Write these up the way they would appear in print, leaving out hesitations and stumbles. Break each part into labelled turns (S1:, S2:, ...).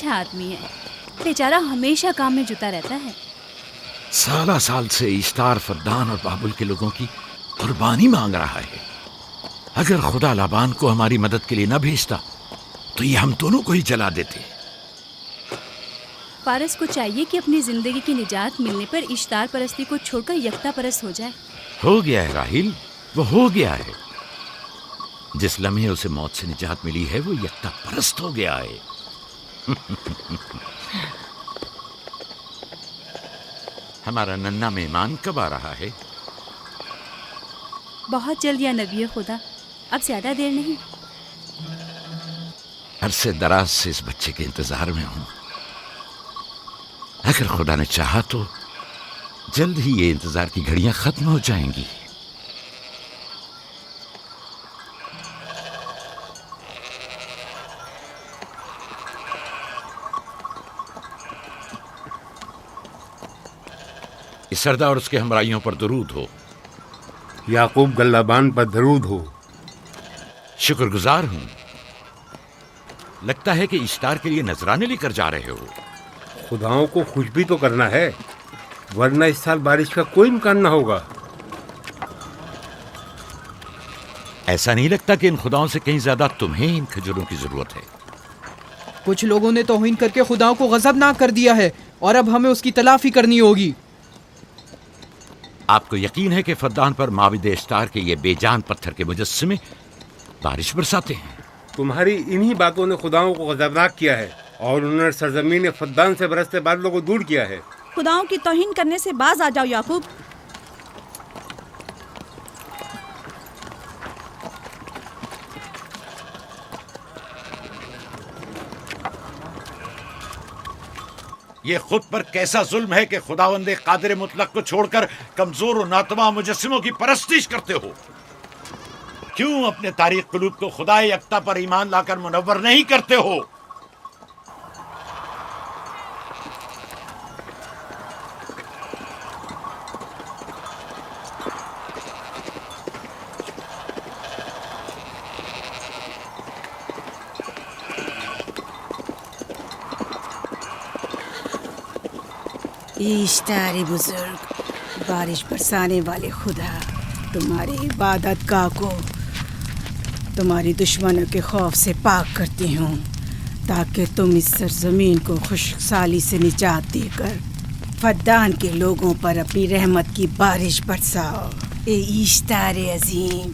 S1: اچھا آدمی ہے، بیچارہ ہمیشہ کام میں جتا رہتا ہے۔
S2: سالہ سال سے اشتار فدان اور بابل کے لوگوں کی قربانی مانگ رہا ہے۔ اگر خدا لابان کو ہماری مدد کے لیے نہ بھیجتا تو یہ ہم دونوں کو ہی جلا دیتے۔
S1: فارس کو چاہیے کہ اپنی زندگی کی نجات ملنے پر اشتار پرستی کو چھوڑ کر یکتا پرست ہو جائے۔
S2: ہو گیا ہے راہیل، وہ ہو گیا ہے۔ جس لمحے اسے موت سے نجات ملی ہے وہ یکتا پرست ہو گیا ہے۔ ہمارا ننھا مہمان کب آ رہا ہے؟
S1: بہت جلد یا نبی خدا، اب زیادہ دیر نہیں۔
S2: عرصے دراز سے اس بچے کے انتظار میں ہوں۔ اگر خدا نے چاہا تو جلد ہی یہ انتظار کی گھڑیاں ختم ہو جائیں گی۔ اس سردار اور اس کے ہمراہیوں پر درود ہو۔
S3: یعقوب گلابان پر درود ہو۔
S2: شکر گزار ہوں۔ لگتا ہے کہ اشتار کے لیے نذرانے لے کر جا رہے ہو۔
S3: خداؤں کو خوش بھی تو کرنا ہے، ورنہ اس سال بارش کا کوئی امکان نہ ہوگا۔
S2: ایسا نہیں لگتا کہ ان خداؤں سے کہیں زیادہ تمہیں ان کھجوروں کی ضرورت ہے؟
S4: کچھ لوگوں نے توہین کر کے خداؤں کو غضبناک کر دیا ہے اور اب ہمیں اس کی تلافی کرنی ہوگی۔
S2: آپ کو یقین ہے کہ فدان پر معبد اشتار کے یہ بے جان پتھر کے مجسمے بارش برساتے ہیں؟
S3: تمہاری انہی باتوں نے خداؤں کو غضبناک کیا ہے اور انہوں نے سرزمین فدان سے برستے بادلوں کو دور کیا ہے۔
S5: خداؤں کی توہین کرنے سے باز آ جاؤ یعقوب۔
S2: یہ خود پر کیسا ظلم ہے کہ خداوند قادر مطلق کو چھوڑ کر کمزور و ناتواں مجسموں کی پرستش کرتے ہو؟ کیوں اپنے تاریخ قلوب کو خدا یکتا پر ایمان لا کر منور نہیں کرتے ہو؟
S6: اشتار بزرگ، بارش برسانے والے خدا، تمہاری عبادت گاہ کو تمہاری دشمنوں کے خوف سے پاک کرتی ہوں تاکہ تم اس سرزمین کو خشک سالی سے نجات دے کر فدان کے لوگوں پر اپنی رحمت کی بارش برساؤ۔ اے اشتار عظیم،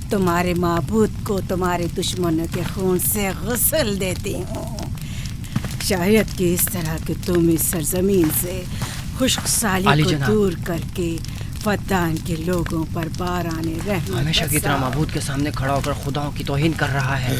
S6: تمہارے معبود کو تمہارے دشمنوں کے خون سے غسل دیتی ہوں۔ شاید کہ اس طرح کہ تم اس سرزمین سے خشک سالی کو دور کر کے فدان کے لوگوں پر باران رحمت
S7: ہمیشہ کی طرح معبود کے سامنے کھڑا ہو کر خداؤں کی توہین کر رہا ہے۔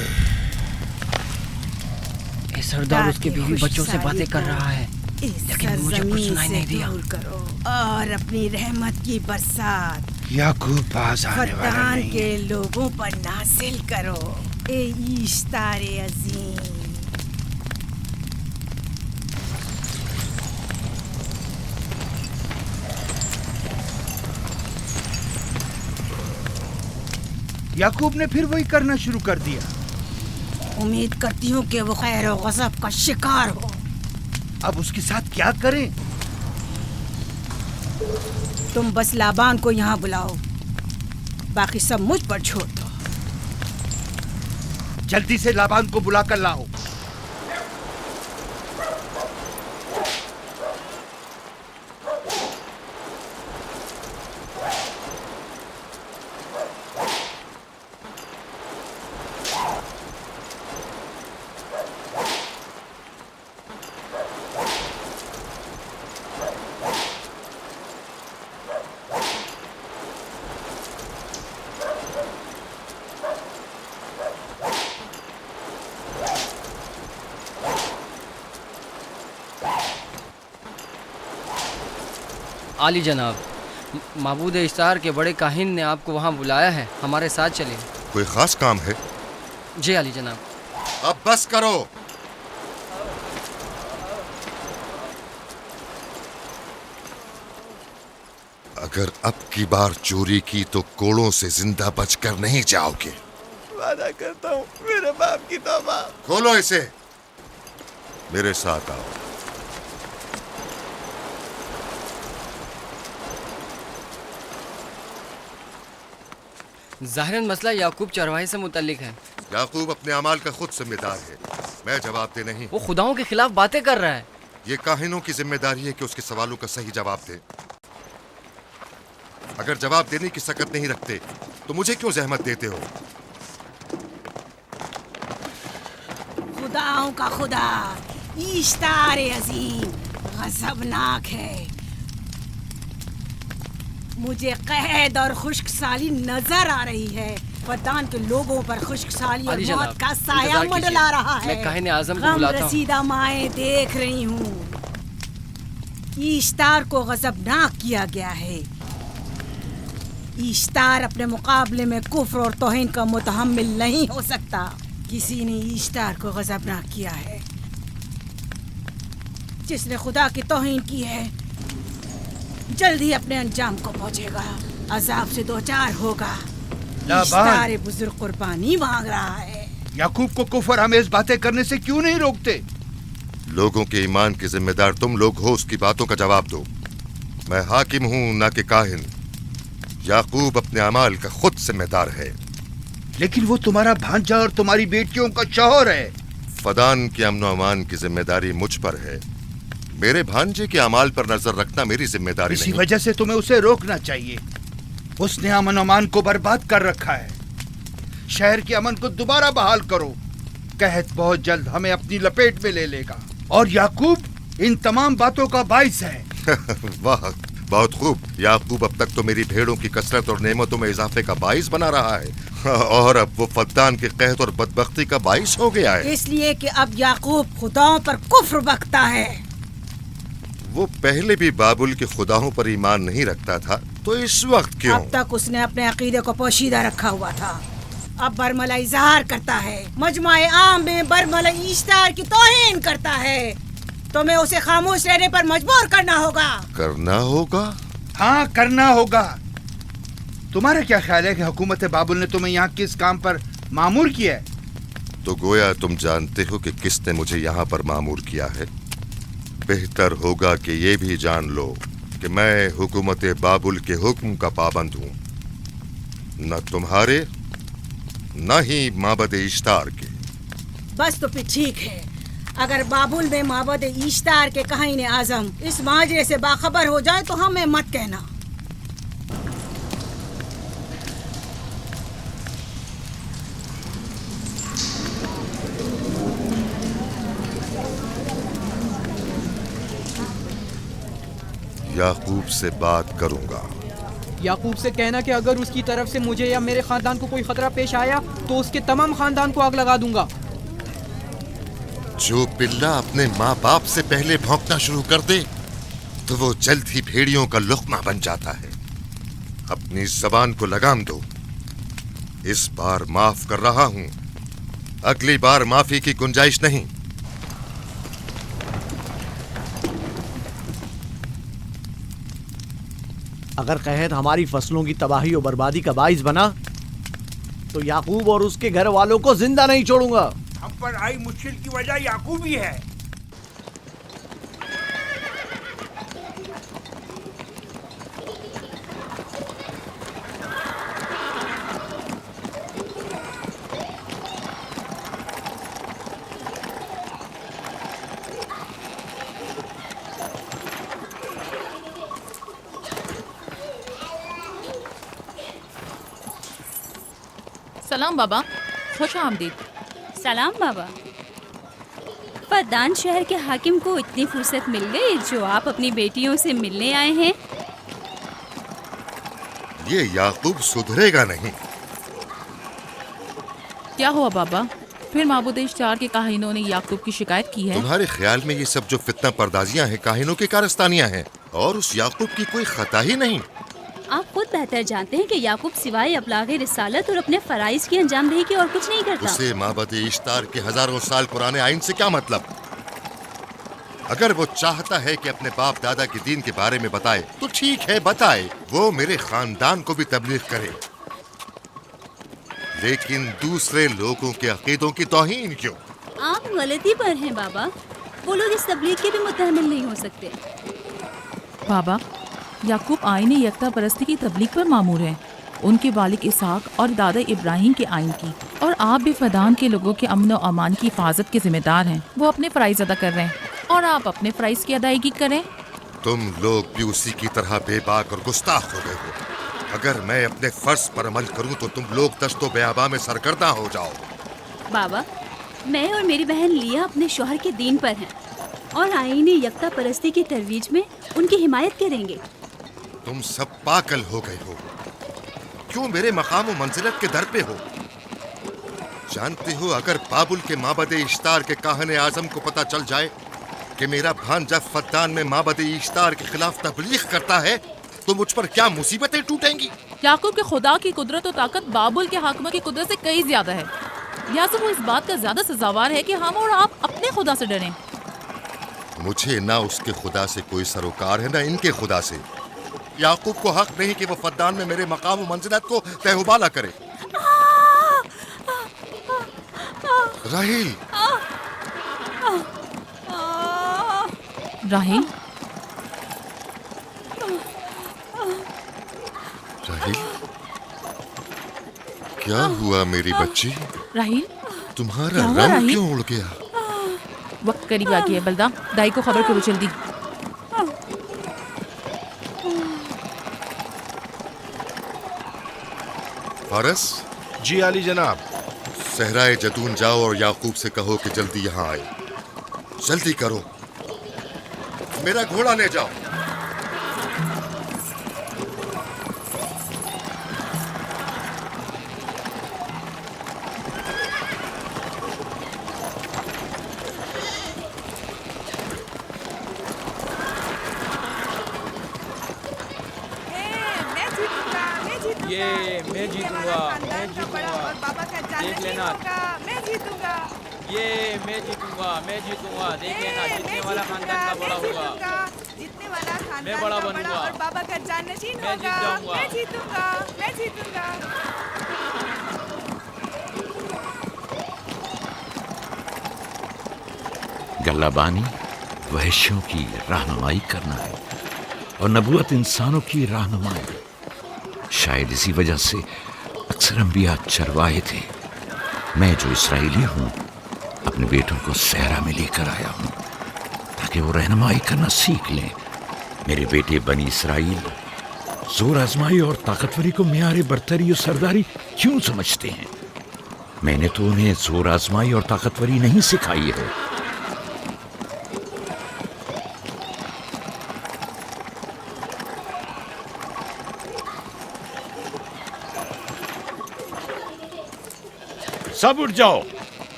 S7: یہ سردار اس کے بیوی بچوں سے باتیں کر رہا ہے، لیکن مجھے کچھ سنائی نہیں دیا۔
S6: دور کرو اور اپنی رحمت کی برسات
S8: یعقوب باز آنے والا
S6: فدان
S8: نہیں
S6: کے لوگوں پر نازل کرو۔ اے اشتار عظیم،
S8: یعقوب نے پھر وہی کرنا شروع کر دیا۔
S6: امید کرتی ہوں کہ وہ خیر و غضب کا شکار ہو۔
S8: اب اس کے ساتھ کیا کریں؟
S6: تم بس لابان کو یہاں بلاؤ، باقی سب مجھ پر چھوڑ دو۔
S8: جلدی سے لابان کو بلا کر لاؤ۔
S7: عالی جناب، معبود اشتار کے بڑے کاہن نے آپ کو وہاں بلایا ہے، ہمارے ساتھ چلیں۔
S9: کوئی خاص کام ہے؟
S7: جی عالی جناب۔
S9: اب بس کرو۔ اگر اب کی بار چوری کی تو کوڑوں سے زندہ بچ کر نہیں جاؤ گے۔
S8: وعدہ کرتا ہوں، میرے باپ کی توبہ۔
S9: کھولو اسے۔ मेरे साथ आओ।
S7: ज़ाहिरन मसला याकूब चरवाहे से मुतल्लिक है।
S9: याकूब अपने अमाल का खुद जिम्मेदार है, मैं जवाब दे नहीं।
S7: वो खुदाओं के खिलाफ बातें कर रहा है।
S9: ये काहिनों की जिम्मेदारी है कि उसके सवालों का सही जवाब दे। अगर जवाब देने की सकत नहीं रखते तो मुझे क्यों जहमत देते हो?
S6: खुदाओं का खुदा इश्तार अजीम गजबनाक है। मुझे कैद और खुश्क साली नजर आ रही है। फद्दान के लोगों पर खुश्क साली और
S7: अली
S6: मौत
S7: जनाब,
S6: का साया
S7: इंतजार कीजिए।
S6: मंडला रहा है।
S7: मैं काहिन आज़म को
S6: गम
S7: बुलाता हूँ।
S6: रसीदा माएँ देख रही हूँ। इश्तार को गजबनाक किया गया है। इश्तार अपने मुकाबले में कुफ्र और तौहीन का मुतहम्मिल नहीं हो सकता। किसी ने इश्तार को गजबनाक किया है। जिसने खुदा की तौहीन की है जल्द ही अपने अंजाम को पहुंचेगा, अजाब से दो चार होगा। इश्तार बुजुर्ग कुर्बानी मांग रहा है।
S8: याकूब को कुफर हमें बातें करने से क्यों नहीं रोकते?
S9: लोगों के ईमान के जिम्मेदार तुम लोग हो, उसकी बातों का जवाब दो। मैं हाकिम हूँ ना कि काहिन। याकूब अपने अमाल का खुद जिम्मेदार है।
S8: लेकिन वो तुम्हारा भांजा और तुम्हारी बेटियों का शौहर है।
S9: फदान के अमन अमान की जिम्मेदारी मुझ पर है। मेरे भांजे के अमाल पर नजर रखना मेरी जिम्मेदारी
S8: इसी
S9: नहीं।
S8: वजह से तुम्हें उसे रोकना चाहिए। उसने अमन अमान को बर्बाद कर रखा है। शहर के अमन को दोबारा बहाल करो। कहत बहुत जल्द हमें अपनी लपेट में ले लेगा और याकूब इन तमाम बातों का बाइस है।
S9: वाह, बहुत खूब। याकूब अब तक तो मेरी भेड़ों की कसरत और नेमतों में इजाफे का बाइस बना रहा है और अब वो फद्दान के कहत और बदबख्ती का बाइस हो गया है।
S6: इसलिए कि अब याकूब खुदाओं पर कुफ्र बकता है।
S9: वो पहले भी बाबुल के खुदाओं पर ईमान नहीं रखता था, तो इस वक्त क्यों?
S6: अब तक उसने अपने अकीदे को पोशीदा रखा हुआ था। अब बरमला इजहार करता है, मजमाए आम में बरमला इश्तार की तौहीन करता है। तुम्हें उसे खामोश रहने पर मजबूर करना होगा।
S9: करना होगा?
S8: हाँ, करना होगा। तुम्हारा क्या ख्याल है कि हुकूमत बाबुल ने तुम्हें यहाँ किस काम पर मामूर किया है?
S9: तो गोया तुम जानते हो कि किसने मुझे यहाँ पर मामूर किया है। बेहतर होगा कि ये भी जान लो कि मैं हुकूमत बाबुल के हुक्म का पाबंद हूँ, न तुम्हारे न ही माबद इश्तार के।
S6: बस तो फिर ठीक है। अगर बाबुल में माबद इश्तार के काहिन आजम इस माजरे से बाखबर हो जाए तो हमें मत कहना।
S9: याकूब से बात करूंगा।
S4: याकूब से कहना कि अगर उसकी तरफ से मुझे या मेरे खानदान को कोई खतरा पेश आया तो उसके तमाम खानदान को आग लगा दूंगा।
S9: जो पिल्ला अपने माँ बाप से पहले भौंकना शुरू कर दे तो वो जल्द ही भेड़ियों का लुक़मा बन जाता है। अपनी जबान को लगाम दो। इस बार माफ कर रहा हूँ, अगली बार माफी की गुंजाइश नहीं।
S10: अगर कहत हमारी फसलों की तबाही और बर्बादी का बाइस बना तो याकूब और उसके घर वालों को जिंदा नहीं छोड़ूंगा।
S8: हम पर आई मुश्किल की वजह याकूब ही है।
S11: सलाम बाबा, खुश आमदीद।
S1: सलाम बाबा। फद्दान शहर के हाकिम को इतनी फुर्सत मिल गई जो आप अपनी बेटियों से मिलने आए हैं।
S9: ये याकूब सुधरेगा नहीं।
S11: क्या हुआ बाबा? फिर माबूद इश्तार के काहिनों ने याकूब की शिकायत की है?
S9: तुम्हारे ख्याल में ये सब जो फितना पर्दाजियां हैं काहिनों की कारस्तानियां हैं और उस याकूब की कोई खता ही नहीं।
S1: आप खुद बेहतर जानते हैं कि याकूब सिवाय अबलागे रिसालत और अपने फराइज की अंजामदही की और कुछ नहीं करता।
S9: उसे माबद इश्तार के हजारों साल पुराने आइन से क्या मतलब? अगर वो चाहता है कि अपने बाप दादा के दीन के बारे में बताए तो ठीक है, बताए। वो मेरे खानदान को भी तबलीग करे, लेकिन दूसरे लोगों के अकीदों की तौहीन क्यों?
S1: आप गलती पर हैं बाबा। वो लोग इस तबलीग के भी मुतहम्मिल नहीं हो सकते।
S11: बाबा, याकूब आईन यकता परस्ती की तबलीग पर मामूर हैं, उनके वालिद इसहाक और दादा इब्राहिम के आइन की, और आप भी फदान के लोगों के अमन और अमान की हिफाजत के जिम्मेदार हैं। वो अपने फ़राइज़ अदा कर रहे हैं और आप अपने फ़राइज़ की अदायगी करें।
S9: तुम लोग भी उसी की तरह बेबाक और गुस्ताख हो गए हो। अगर मैं अपने फर्ज पर अमल करूं तो तुम लोग दस्तो बेआबा में सरगर्दा हो जाओ।
S1: बाबा, मैं और मेरी बहन लिया अपने शौहर के दीन पर हैं और आईन यकता परस्ती की तरवीज में उनकी हिमायत करेंगे।
S9: तुम सब पागल हो गए हो। क्यों मेरे मकाम और मंजिलत के दर पे हो? जानते हो, अगर बाबुल के माबद इश्तार के काहने आजम को पता चल जाए कि मेरा भांजा फद्दान में माबद इश्तार के खिलाफ तबलीग करता है तो मुझ पर क्या मुसीबतें टूटेंगी।
S11: याकूब के खुदा की कुदरत और ताकत बाबुल के हाकिम की कुदरत से कई ज्यादा है। या तो वो इस बात का ज्यादा सजावार है कि हम और आप अपने खुदा से डरें।
S9: मुझे ना उसके खुदा से कोई सरोकार है ना इनके खुदा से। याकूब को हक नहीं कि वो फद्दान में मेरे मकाम और मंजिलत को तहबाला करे। राहिल,
S11: राहिल,
S9: राहिल, क्या हुआ मेरी बच्ची?
S11: राहिल,
S9: तुम्हारा
S11: क्या हुआ,
S9: रंग
S11: राहिल?
S9: क्यों उड़ गया?
S11: वक्त करीब आ गया है बलदा, दाई को खबर करो जल्दी।
S9: फारस,
S12: जी आली जनाब।
S9: सहराए जतून जाओ और याकूब से कहो कि जल्दी यहाँ आए। जल्दी करो, मेरा घोड़ा ले जाओ।
S4: ये मैं जीतूंगा, मैं जीतूंगा, देख लेना। मैं जीतूंगा, ये मैं जीतूंगा, मैं जीतूंगा, देख लेना। जीतने वाला खानदान का बड़ा होगा,
S13: जीतने वाला खानदान
S4: मैं बड़ा
S13: का
S4: बनूंगा
S13: और बाबा का जाननशीन
S4: मैं जीत
S13: होगा।
S4: जाऊंगा।
S13: मैं जीतूंगा, मैं जीतूंगा।
S2: गल्लाबानी वहशियों की रहनुमाई करना है और नबूवत इंसानों की रहनुमाई। शायद इसी वजह से अक्सर अंबिया चरवाहे थे। मैं जो इसराइली हूँ अपने बेटों को सहरा में लेकर आया हूँ ताकि वो रहनुमाई करना सीख लें। मेरे बेटे बनी इसराइल जोर आजमाई और ताकतवरी को मियार बरतरी और सरदारी क्यों समझते हैं? मैंने तो उन्हें जोर आजमाई और ताकतवरी नहीं सिखाई है। सब उठ जाओ,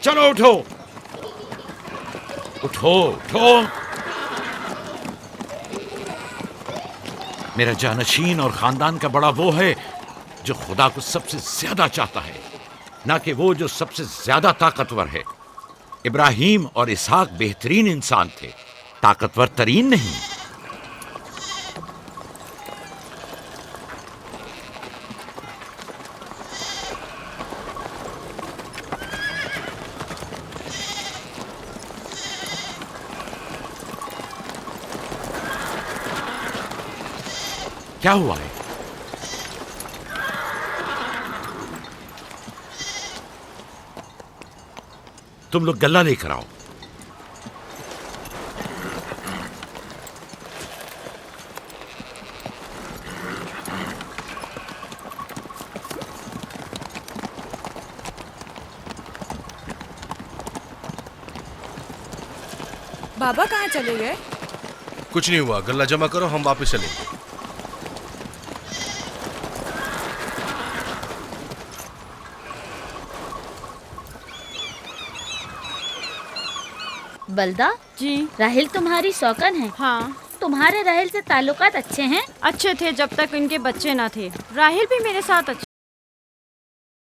S2: चलो उठो, उठो, उठो। मेरा जानशीन और खानदान का बड़ा वो है जो खुदा को सबसे ज्यादा चाहता है, ना कि वो जो सबसे ज्यादा ताकतवर है। इब्राहिम और इसहाक बेहतरीन इंसान थे, ताकतवर तरीन नहीं। क्या हुआ है? तुम लोग गल्ला लेकर आओ।
S13: बाबा कहाँ चले गए?
S12: कुछ नहीं हुआ, गल्ला जमा करो, हम वापस चलेंगे।
S14: बलदा जी, राहिल तुम्हारी सौकन है।
S15: हाँ।
S14: तुम्हारे राहिल से ताल्लुकात अच्छे हैं?
S15: अच्छे थे जब तक इनके बच्चे ना थे। राहिल भी मेरे साथ अच्छा